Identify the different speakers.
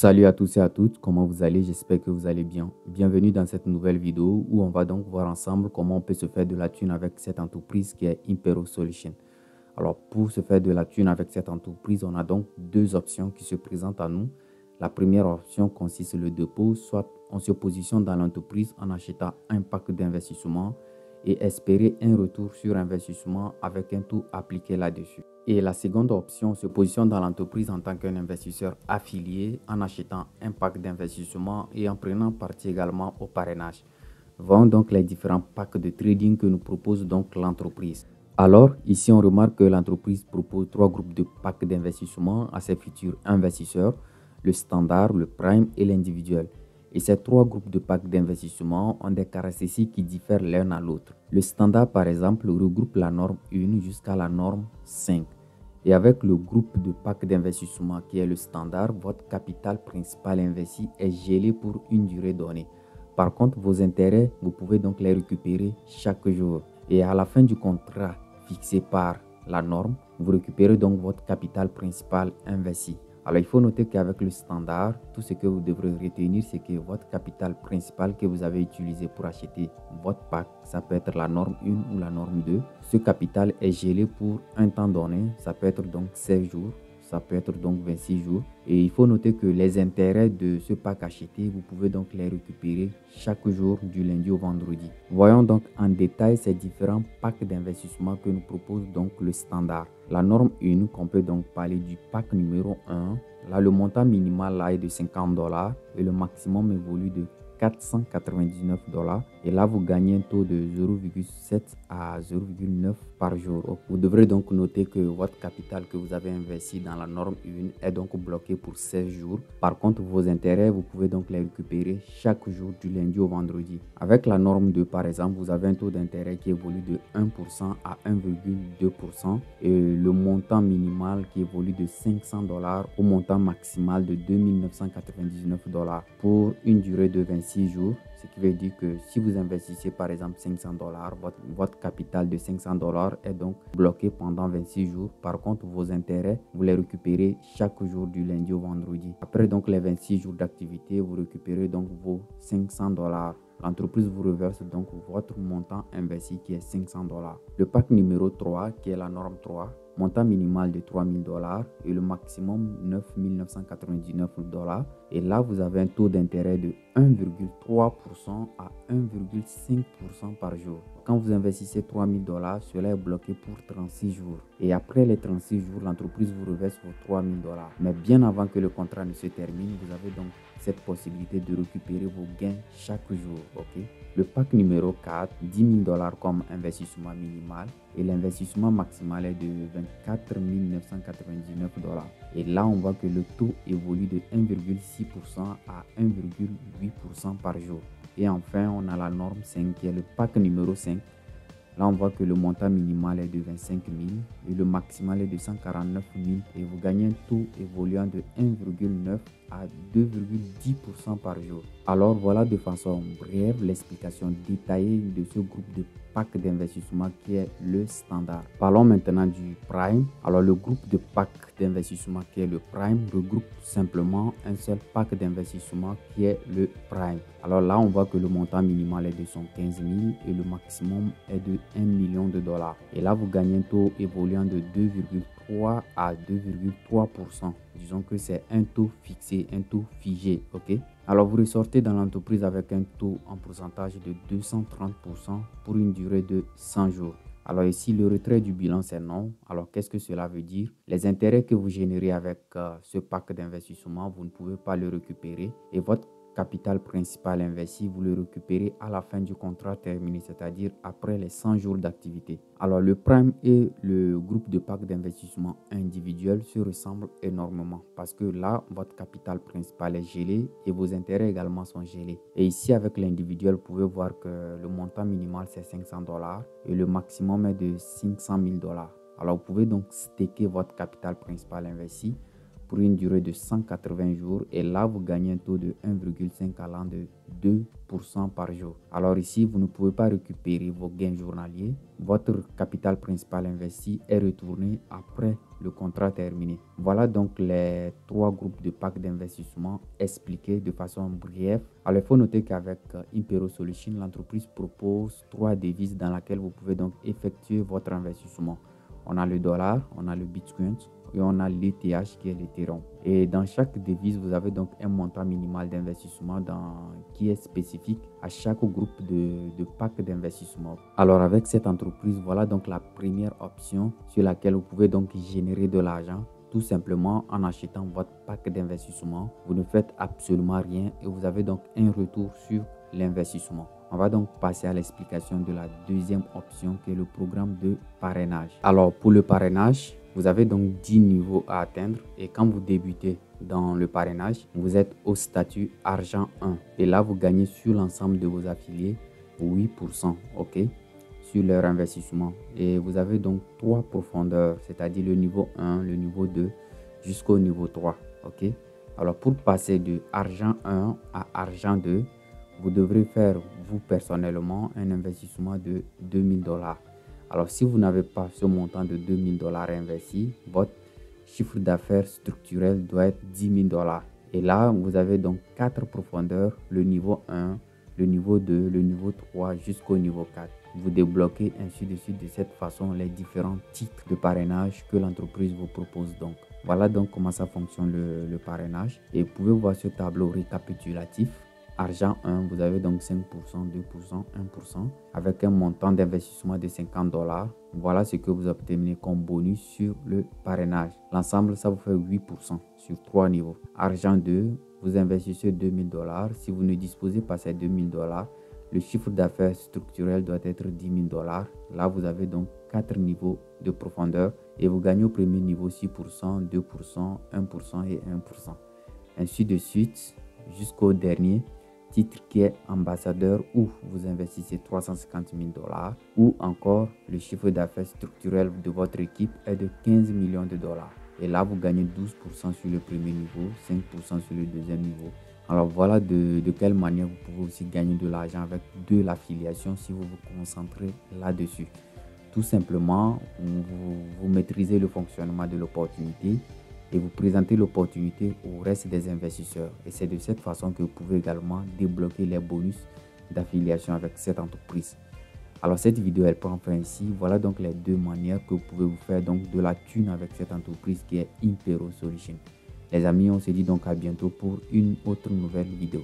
Speaker 1: Salut à tous et à toutes, comment vous allez? J'espère que vous allez bien. Bienvenue dans cette nouvelle vidéo où on va donc voir ensemble comment on peut se faire de la thune avec cette entreprise qui est Impero Solutions. Alors pour se faire de la thune avec cette entreprise, on a donc deux options qui se présentent à nous. La première option consiste le dépôt, soit on se positionne dans l'entreprise en achetant un pack d'investissement et espérer un retour sur investissement avec un taux appliqué là-dessus. Et la seconde option se positionne dans l'entreprise en tant qu'un investisseur affilié en achetant un pack d'investissement et en prenant partie également au parrainage. Voyons donc les différents packs de trading que nous propose donc l'entreprise. Alors, ici on remarque que l'entreprise propose trois groupes de packs d'investissement à ses futurs investisseurs, le standard, le prime et l'individuel. Et ces trois groupes de packs d'investissement ont des caractéristiques qui diffèrent l'un à l'autre. Le standard, par exemple, regroupe la norme 1 jusqu'à la norme 5. Et avec le groupe de packs d'investissement qui est le standard, votre capital principal investi est gelé pour une durée donnée. Par contre, vos intérêts, vous pouvez donc les récupérer chaque jour. Et à la fin du contrat fixé par la norme, vous récupérez donc votre capital principal investi. Alors, il faut noter qu'avec le standard, tout ce que vous devrez retenir, c'est que votre capital principal que vous avez utilisé pour acheter votre pack, ça peut être la norme 1 ou la norme 2. Ce capital est gelé pour un temps donné, ça peut être donc 16 jours, ça peut être donc 26 jours. Et il faut noter que les intérêts de ce pack acheté, vous pouvez donc les récupérer chaque jour du lundi au vendredi. Voyons donc en détail ces différents packs d'investissement que nous propose donc le standard. La norme 1, qu'on peut donc parler du pack numéro 1. Là, le montant minimal là est de $50 et le maximum évolue de $499. Et là, vous gagnez un taux de 0,7 à 0,9 par jour. Vous devrez donc noter que votre capital que vous avez investi dans la norme 1 est donc bloqué pour 16 jours. Par contre, vos intérêts, vous pouvez donc les récupérer chaque jour du lundi au vendredi. Avec la norme 2, par exemple, vous avez un taux d'intérêt qui évolue de 1% à 1,2% et le montant minimal qui évolue de $500 au montant maximal de $2 999 pour une durée de 26 jours. Ce qui veut dire que si vous investissez par exemple $500, votre capital de $500 est donc bloqué pendant 26 jours. Par contre, vos intérêts, vous les récupérez chaque jour du lundi au vendredi. Après donc les 26 jours d'activité, vous récupérez donc vos $500. L'entreprise vous reverse donc votre montant investi qui est $500. Le pack numéro 3 qui est la norme 3, montant minimal de $3000 et le maximum $9 999. Et là, vous avez un taux d'intérêt de 1,3% à 1,5% par jour. Quand vous investissez $3000, cela est bloqué pour 36 jours. Et après les 36 jours, l'entreprise vous reverse vos $3000. Mais bien avant que le contrat ne se termine, vous avez donc cette possibilité de récupérer vos gains chaque jour. Le pack numéro 4, $10 000 comme investissement minimal et l'investissement maximal est de $24 999. Et là, on voit que le taux évolue de 1,6% à 1,8% par jour. Et enfin, on a la norme 5 qui est le pack numéro 5. Là, on voit que le montant minimal est de 25 000 et le maximal est de 149 000 et vous gagnez un taux évoluant de 1,9 à 2,10% par jour. Alors voilà de façon brève l'explication détaillée de ce groupe de pack d'investissement qui est le standard. Parlons maintenant du prime. Alors le groupe de pack d'investissement qui est le prime regroupe simplement un seul pack d'investissement qui est le prime. Alors là on voit que le montant minimal est de 115 000 et le maximum est de $1 million. Et là vous gagnez un taux évoluant de 2,3 à 2,3%. Disons que c'est un taux fixé, un taux figé. Alors vous ressortez dans l'entreprise avec un taux en pourcentage de 230% pour une durée de 100 jours. Alors ici, le retrait du bilan, c'est non. Alors qu'est-ce que cela veut dire? Les intérêts que vous générez avec ce pack d'investissement, vous ne pouvez pas le récupérer. Et votre capital principal investi, vous le récupérez à la fin du contrat terminé, c'est-à-dire après les 100 jours d'activité. Alors le prime et le groupe de pack d'investissement individuel se ressemblent énormément parce que là, votre capital principal est gelé et vos intérêts également sont gelés. Et ici, avec l'individuel, vous pouvez voir que le montant minimal, c'est $500 et le maximum est de $500 000. Alors, vous pouvez donc staker votre capital principal investi pour une durée de 180 jours et là vous gagnez un taux de 1,5 allant de 2% par jour. Alors ici, vous ne pouvez pas récupérer vos gains journaliers. Votre capital principal investi est retourné après le contrat terminé. Voilà donc les 3 groupes de packs d'investissement expliqués de façon brève. Alors il faut noter qu'avec Impero Solutions, l'entreprise propose 3 devises dans lesquelles vous pouvez donc effectuer votre investissement. On a le dollar, on a le Bitcoin et on a l'ETH qui est l'Ethereum. Et dans chaque devise, vous avez donc un montant minimal d'investissement qui est spécifique à chaque groupe de pack d'investissement. Alors avec cette entreprise, voilà donc la première option sur laquelle vous pouvez donc générer de l'argent. Tout simplement en achetant votre pack d'investissement. Vous ne faites absolument rien et vous avez donc un retour sur l'investissement. On va donc passer à l'explication de la deuxième option qui est le programme de parrainage. Alors pour le parrainage, vous avez donc 10 niveaux à atteindre et quand vous débutez dans le parrainage, vous êtes au statut argent 1 et là vous gagnez sur l'ensemble de vos affiliés 8%, ok, sur leur investissement. Et vous avez donc 3 profondeurs, c'est-à-dire le niveau 1, le niveau 2 jusqu'au niveau 3, ok. Alors pour passer de argent 1 à argent 2, vous devrez faire vous personnellement un investissement de 2000 $. Alors si vous n'avez pas ce montant de 2000 $ investi, votre chiffre d'affaires structurel doit être 10 000 $. Et là, vous avez donc 4 profondeurs, le niveau 1, le niveau 2, le niveau 3 jusqu'au niveau 4. Vous débloquez ainsi de suite de cette façon les différents titres de parrainage que l'entreprise vous propose donc. Voilà donc comment ça fonctionne le parrainage. Et vous pouvez voir ce tableau récapitulatif. Argent 1, vous avez donc 5%, 2%, 1% avec un montant d'investissement de 50 $. Voilà ce que vous obtenez comme bonus sur le parrainage. L'ensemble, ça vous fait 8% sur 3 niveaux. Argent 2, vous investissez 2000 $. Si vous ne disposez pas de ces 2000 $, le chiffre d'affaires structurel doit être 10 000 $. Là, vous avez donc 4 niveaux de profondeur et vous gagnez au premier niveau 6%, 2%, 1% et 1%. Ainsi de suite jusqu'au dernier titre qui est ambassadeur où vous investissez 350 000 $, ou encore le chiffre d'affaires structurel de votre équipe est de 15 millions de $. Et là, vous gagnez 12% sur le premier niveau, 5% sur le deuxième niveau. Alors voilà de quelle manière vous pouvez aussi gagner de l'argent avec de l'affiliation si vous vous concentrez là-dessus. Tout simplement, vous maîtrisez le fonctionnement de l'opportunité et vous présentez l'opportunité au reste des investisseurs. Et c'est de cette façon que vous pouvez également débloquer les bonus d'affiliation avec cette entreprise. Alors cette vidéo elle prend fin ici. Voilà donc les 2 manières que vous pouvez vous faire donc de la thune avec cette entreprise qui est Impero Solutions. Les amis, on se dit donc à bientôt pour une autre nouvelle vidéo.